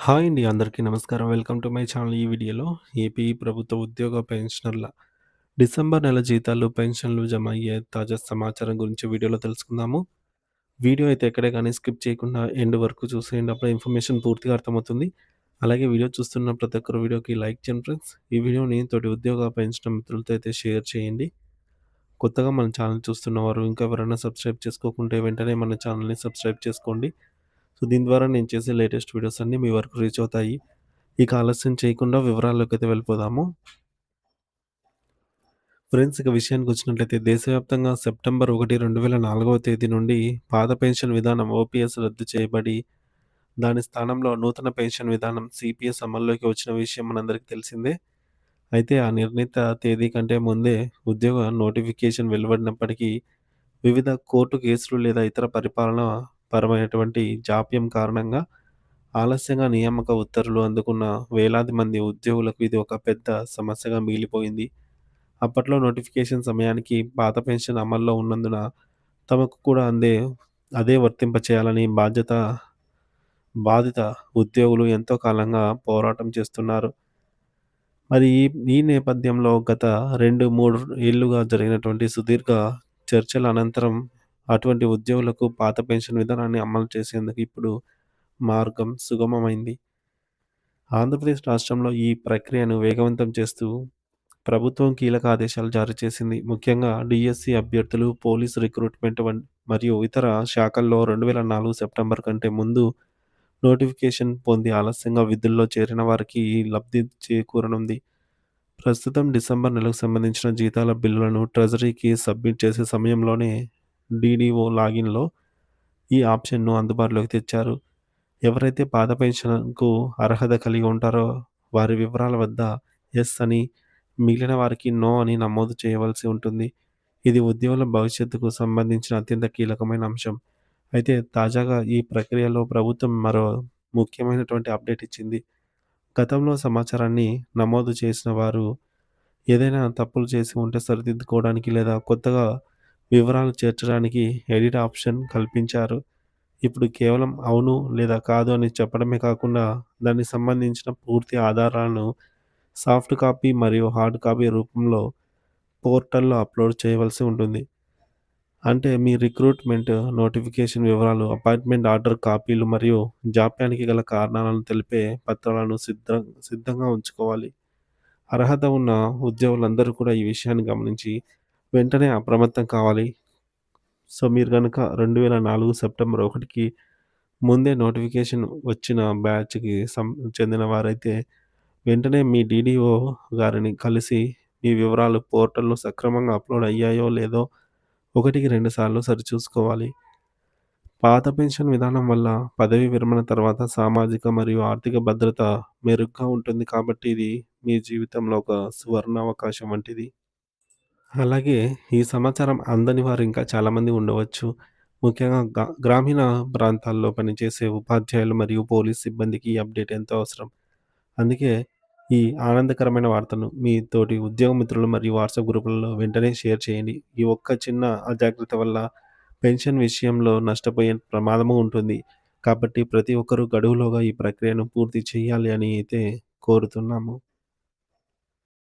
Hi అండి. అందరికీ నమస్కారం. Welcome to my channel. ఈ వీడియోలో ఏపీ ప్రభుత్వ ఉద్యోగ పెన్షనర్ల డిసెంబర్ నెల జీతాలు, పెన్షన్లు జమ అయ్యే తాజా సమాచారం గురించి వీడియోలో తెలుసుకుందాము. వీడియో అయితే ఎక్కడే గాని స్కిప్ చేయకుండా ఎండ్ వరకు చూసేయండి. అప్పుడే ఇన్ఫర్మేషన్ పూర్తిగా అర్థమవుతుంది. అలాగే వీడియో చూస్తున్న ప్రతి ఒక్కరు వీడియోకి లైక్ చేయండి ఫ్రెండ్స్. ఈ వీడియోని తోటి ఉద్యోగ పెన్షన్ మిత్రులతో అయితే షేర్ చేయండి. కొత్తగా మన ఛానల్ చూస్తున్నవారు ఇంకా ఎవరైనా సబ్స్క్రైబ్ చేసుకోకుంటే వెంటనే మన ఛానల్‌ని సబ్స్క్రైబ్ చేసుకోండి. సో, దీని ద్వారా నేను చేసే లేటెస్ట్ వీడియోస్ అన్నీ మీ వరకు రీచ్ అవుతాయి. ఇక ఆలస్యం చేయకుండా వివరాల్లోకైతే వెళ్ళిపోదాము. ఫ్రెండ్స్ ఇక విషయానికొచ్చినట్లయితే దేశవ్యాప్తంగా సెప్టెంబర్ 1, 2004వ తేదీ నుండి పాత పెన్షన్ విధానం ఓపీఎస్ రద్దు చేయబడి, దాని స్థానంలో నూతన పెన్షన్ విధానం సీపీఎస్ అమల్లోకి వచ్చిన విషయం మనందరికీ తెలిసిందే. అయితే ఆ నిర్ణీత తేదీ కంటే ముందే ఉద్యోగ నోటిఫికేషన్ వెలువడినప్పటికీ వివిధ కోర్టు కేసులు లేదా ఇతర పరిపాలన పరమైనటువంటి జాప్యం కారణంగా ఆలస్యంగా నియామక ఉత్తర్వులు అందుకున్న వేలాది మంది ఉద్యోగులకు ఇది ఒక పెద్ద సమస్యగా మిగిలిపోయింది. అప్పట్లో నోటిఫికేషన్ సమయానికి పాత పెన్షన్ అమల్లో ఉన్నందున తమకు కూడా అదే వర్తింపచేయాలని బాధిత ఉద్యోగులు ఎంతో కాలంగా పోరాటం చేస్తున్నారు. మరి ఈ ఈ నేపథ్యంలో గత 2, 3 ఏళ్లుగా జరిగినటువంటి సుదీర్ఘ చర్చల అనంతరం అటువంటి ఉద్యోగులకు పాత పెన్షన్ విధానాన్ని అమలు చేసేందుకు ఇప్పుడు మార్గం సుగమమైంది. ఆంధ్రప్రదేశ్ రాష్ట్రంలో ఈ ప్రక్రియను వేగవంతం చేస్తూ ప్రభుత్వం కీలక ఆదేశాలు జారీ చేసింది. ముఖ్యంగా డీఎస్సీ అభ్యర్థులు, పోలీసు రిక్రూట్‌మెంట్ మరియు ఇతర శాఖల్లో 2004 సెప్టెంబర్ కంటే ముందు నోటిఫికేషన్ పొంది ఆలస్యంగా విధుల్లో చేరిన వారికి ఈ లబ్ధి చేకూరనుంది. ప్రస్తుతం డిసెంబర్ నెలకు సంబంధించిన జీతాల బిల్లులను ట్రెజరీకి సబ్మిట్ చేసే సమయంలోనే డీడీఓ లాగిన్‌లో ఈ ఆప్షన్‌ను అందుబాటులోకి తెచ్చారు. ఎవరైతే పాత పెన్షన్‌కు అర్హత కలిగి ఉంటారో వారి వివరాల వద్ద యెస్ అని, మిగిలిన వారికి నో అని నమోదు చేయవలసి ఉంటుంది. ఇది ఉద్యోగుల భవిష్యత్తుకు సంబంధించిన అత్యంత కీలకమైన అంశం. అయితే తాజాగా ఈ ప్రక్రియలో ప్రభుత్వం మరో ముఖ్యమైనటువంటి అప్డేట్ ఇచ్చింది. గతంలో సమాచారాన్ని నమోదు చేసిన వారు ఏదైనా తప్పులు చేసి ఉంటే సరిదిద్దుకోవడానికి లేదా కొత్తగా వివరాలు చేర్చడానికి ఎడిట్ ఆప్షన్ కల్పించారు. ఇప్పుడు కేవలం అవును లేదా కాదు అని చెప్పడమే కాకుండా దానికి సంబంధించిన పూర్తి ఆధారాలను సాఫ్ట్ కాపీ మరియు హార్డ్ కాపీ రూపంలో పోర్టల్‌లో అప్‌లోడ్ చేయవలసి ఉంటుంది. అంటే మీ రిక్రూట్‌మెంట్ నోటిఫికేషన్ వివరాలు, అపాయింట్‌మెంట్ ఆర్డర్ కాపీలు మరియు జాప్యానికి గల కారణాలను తెలిపే పత్రాలను సిద్ధంగా ఉంచుకోవాలి. అర్హత ఉన్న ఉద్యోగులందరూ కూడా ఈ విషయాన్ని గమనించి వెంటనే అప్రమత్తం కావాలి. సో, మీరు గనక 2004 సెప్టెంబర్ 1కి ముందే నోటిఫికేషన్ వచ్చిన బ్యాచ్‌కి చెందిన వారైతే వెంటనే మీ డీడీఓ గారిని కలిసి మీ వివరాలు పోర్టల్‌లో సక్రమంగా అప్‌లోడ్ అయ్యాయో లేదో ఒకటికి 2 సార్లు సరిచూసుకోవాలి. పాత పెన్షన్ విధానం వల్ల పదవీ విరమణ తర్వాత సామాజిక మరియు ఆర్థిక భద్రత మెరుగ్గా ఉంటుంది కాబట్టి ఇది మీ జీవితంలో ఒక సువర్ణావకాశం వంటిది. అలాగే ఈ సమాచారం అందని వారు ఇంకా చాలామంది ఉండవచ్చు. ముఖ్యంగా గ్రామీణ ప్రాంతాల్లో పనిచేసే ఉపాధ్యాయులు మరియు పోలీస్ సిబ్బందికి ఈ అప్డేట్ ఎంతో అవసరం. అందుకే ఈ ఆనందకరమైన వార్తను మీ తోటి ఉద్యోగ మిత్రులు మరియు వాట్సాప్ గ్రూపులలో వెంటనే షేర్ చేయండి. ఈ ఒక్క చిన్న అజాగ్రత్త వల్ల పెన్షన్ విషయంలో నష్టపోయే ప్రమాదము ఉంటుంది. కాబట్టి ప్రతి ఒక్కరూ గడువులోగా ఈ ప్రక్రియను పూర్తి చేయాలి అని అయితే కోరుతున్నాము.